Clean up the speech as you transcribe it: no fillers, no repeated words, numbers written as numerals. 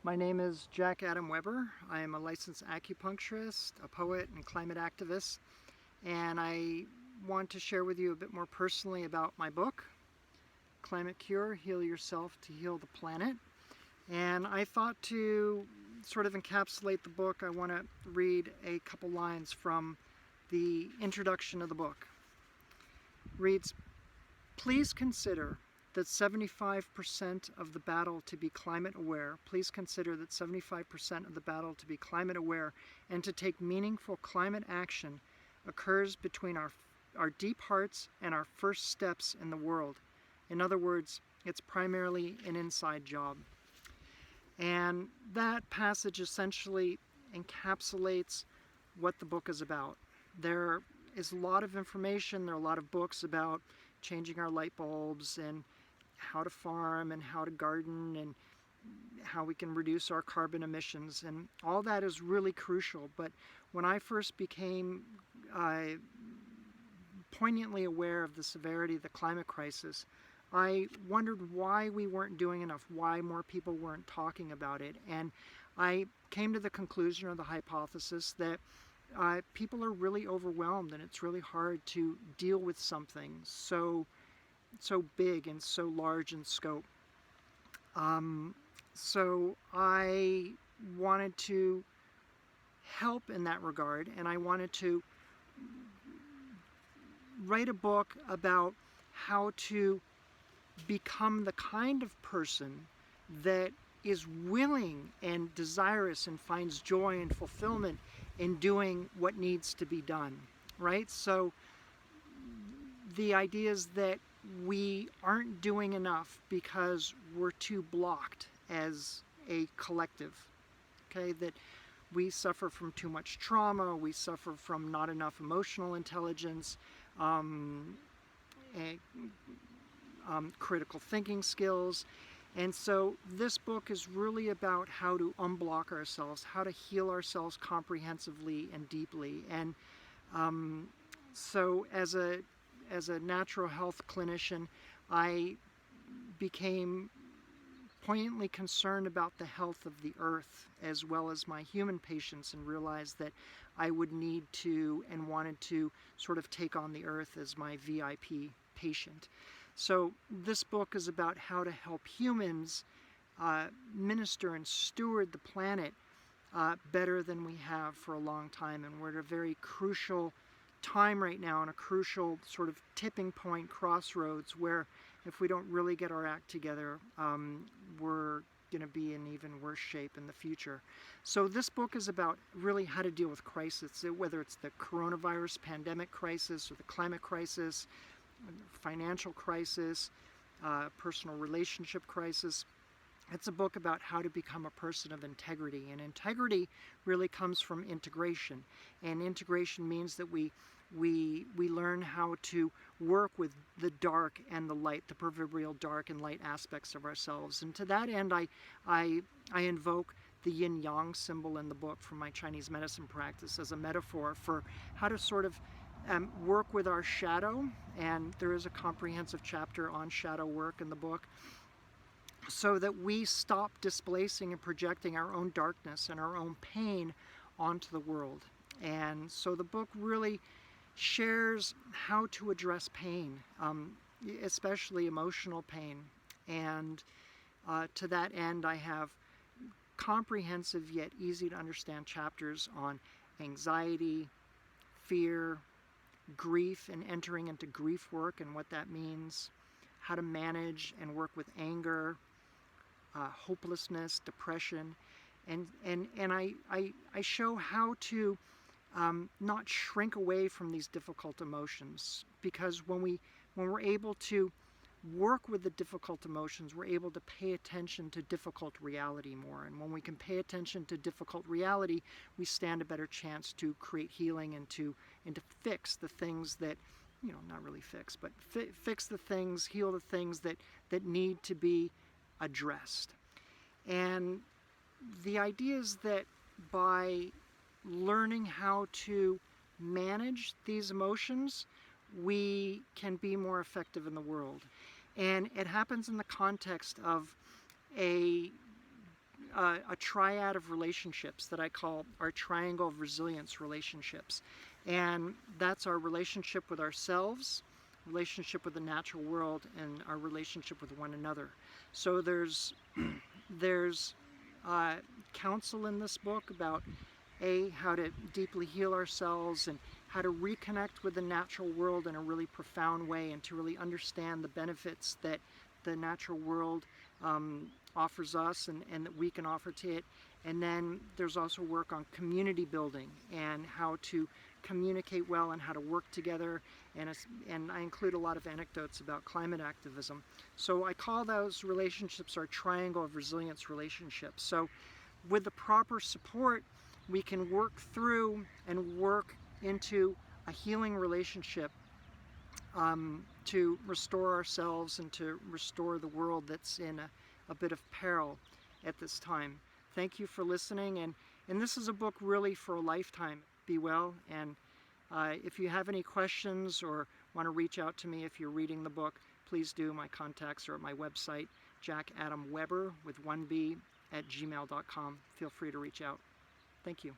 My name is Jack Adam Weber. I am a licensed acupuncturist, a poet, and climate activist. And I want to share with you a bit more personally about my book, Climate Cure, Heal Yourself to Heal the Planet. And I thought to sort of encapsulate the book, I want to read a couple lines from the introduction of the book. It reads, "Please consider that 75% of the battle to be climate aware, please consider that 75% of the battle to be climate aware and to take meaningful climate action occurs between our deep hearts and our first steps in the world. In other words, it's primarily an inside job." And that passage essentially encapsulates what the book is about. There is a lot of information, there are a lot of books about changing our light bulbs and how to farm and how to garden and how we can reduce our carbon emissions, and all that is really crucial. But when I first became poignantly aware of the severity of the climate crisis, I wondered why we weren't doing enough, why more people weren't talking about it. And I came to the conclusion, or the hypothesis, that people are really overwhelmed and it's really hard to deal with something so big and so large in scope. So I wanted to help in that regard, and I wanted to write a book about how to become the kind of person that is willing and desirous and finds joy and fulfillment in doing what needs to be done, right? So the idea is that we aren't doing enough because we're too blocked as a collective, okay? That we suffer from too much trauma, we suffer from not enough emotional intelligence, critical thinking skills. And so this book is really about how to unblock ourselves, how to heal ourselves comprehensively and deeply. And so as a natural health clinician, I became poignantly concerned about the health of the earth as well as my human patients, and realized that I would need to and wanted to sort of take on the earth as my VIP patient. So this book is about how to help humans minister and steward the planet better than we have for a long time. And we're at a very crucial time right now, and a crucial sort of tipping point, crossroads, where if we don't really get our act together, we're going to be in even worse shape in the future. So this book is about really how to deal with crisis, whether it's the coronavirus pandemic crisis or the climate crisis, financial crisis, personal relationship crisis. It's a book about how to become a person of integrity, and integrity really comes from integration. And integration means that we learn how to work with the dark and the light, the proverbial dark and light aspects of ourselves. And to that end, I invoke the yin-yang symbol in the book from my Chinese medicine practice as a metaphor for how to sort of work with our shadow. And there is a comprehensive chapter on shadow work in the book, so that we stop displacing and projecting our own darkness and our own pain onto the world. And so the book really shares how to address pain, especially emotional pain. And to that end, I have comprehensive yet easy to understand chapters on anxiety, fear, grief, and entering into grief work and what that means, how to manage and work with anger, hopelessness, depression, and I show how to not shrink away from these difficult emotions, because when we're able to work with the difficult emotions, we're able to pay attention to difficult reality more. And when we can pay attention to difficult reality, we stand a better chance to create healing and to fix the things that, not really fix, but fix the things, heal the things that need to be addressed. And the idea is that by learning how to manage these emotions, we can be more effective in the world. And it happens in the context of a a triad of relationships that I call our triangle of resilience relationships. And that's our relationship with ourselves, relationship with the natural world, and our relationship with one another. So there's counsel in this book about how to deeply heal ourselves and how to reconnect with the natural world in a really profound way, and to really understand the benefits that the natural world offers us and that we can offer to it. And then there's also work on community building and how to communicate well and how to work together. And I include a lot of anecdotes about climate activism. So I call those relationships our triangle of resilience relationships. So with the proper support, we can work through and work into a healing relationship to restore ourselves and to restore the world that's in a bit of peril at this time. Thank you for listening, and this is a book really for a lifetime. Be well, and if you have any questions or want to reach out to me if you're reading the book, please do. My contacts are at my website, jackadamweber with 1B @gmail.com. Feel free to reach out. Thank you.